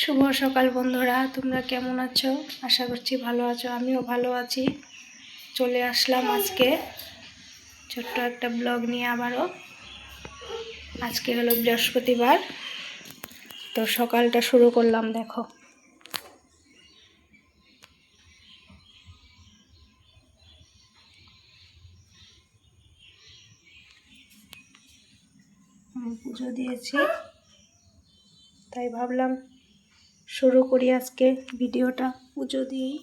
শুভ সকাল বন্ধুরা, তোমরা কেমন আছো? আশা করছি ভালো আছো। আমিও ভালো আছি। চলে আসলাম আজকে ছোট্ট একটা ব্লগ নিয়ে আবারও। আজকে হলো বৃহস্পতিবার, তো সকালটা শুরু করলাম। দেখো আমি পুজো দিয়েছি, তাই ভাবলাম শুরু করি আজকে ভিডিওটা পুজো দিয়েই।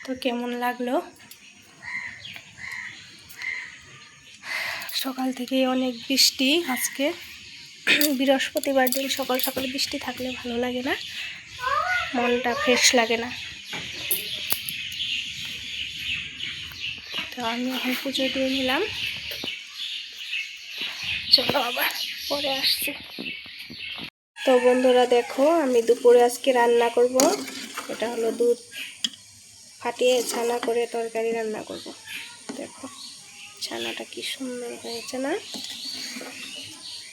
তো কেমন লাগলো? সকাল থেকেই অনেক বৃষ্টি আজকে। বৃহস্পতিবার দিন সকাল সকালে বৃষ্টি থাকলে ভালো লাগে না, মনটা ফ্রেশ লাগে না। তো আমি এখন পুজো দিয়ে নিলাম। চলো আবার পরে আসছি। তো বন্ধুরা দেখো, আমি দুপুরে আজকে রান্না করব। এটা হলো দুধ ফাটিয়ে ছানা করে তরকারি রান্না করব। দেখো ছানাটা কি সুন্দর হয়েছে না?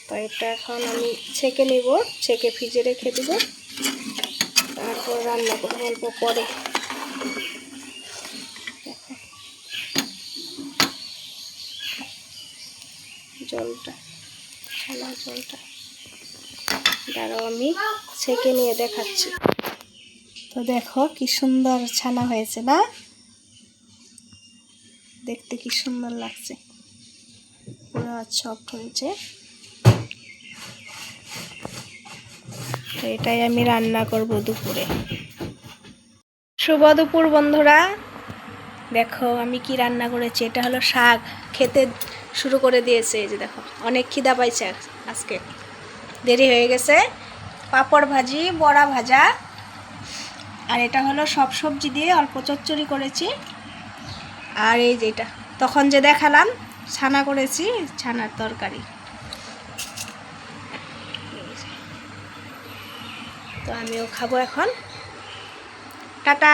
তো এটা এখন আমি ছেঁকে নিব, ছেঁকে ফ্রিজে রেখে দিব, তারপর রান্না করব অল্প পরে। জলটা, ছানা জলটা দাঁড়াও আমি ছেঁকে নিয়ে দেখাচ্ছি। তো দেখো কি সুন্দর ছানা হয়েছে না? দেখতে কি সুন্দর লাগছে, পুরো সফট হয়েছে। তো এটাই আমি রান্না করব দুপুরে। শুভ দুপুর বন্ধুরা, দেখো আমি কি রান্না করেছি। এটা হলো শাক, খেতে শুরু করে দিয়েছে। এই যে দেখো, অনেক খিদা পাইছে আজকে, দেরি হয়ে গেছে। পাঁপড় ভাজি, বড়া ভাজা, আর এটা হলো সব সবজি দিয়ে অল্প চচ্চড়ি করেছি। আর এই যে এটা তখন যে দেখালাম ছানা করেছি, ছানার তরকারি। তো আমিও খাবো এখন। টাটা।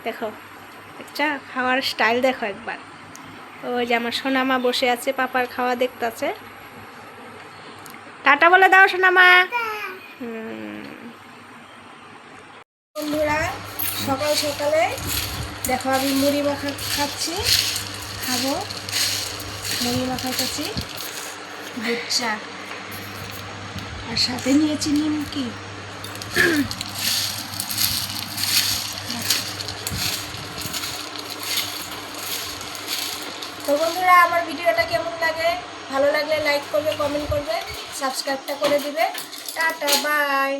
দেখো একটা খাওয়ার স্টাইল দেখো একবার। ওই যে আমার সোনামা বসে আছে, পাপার খাওয়া দেখতেছে। টাটা বলে দাও সোনামা। বন্ধুরা সকাল সকালে দেখো আমি মুড়ি মাখা খাচ্ছি, খাবো। মুড়ি মাখা খাচ্ছি, দুধ চা, আর সাথে নিয়েছি নিমকি। তো বন্ধুরা আমার ভিডিওটা কেমন লাগে? ভালো লাগলে লাইক করবে, কমেন্ট করবে, সাবস্ক্রাইবটা করে দিবে। টাটা, বাই।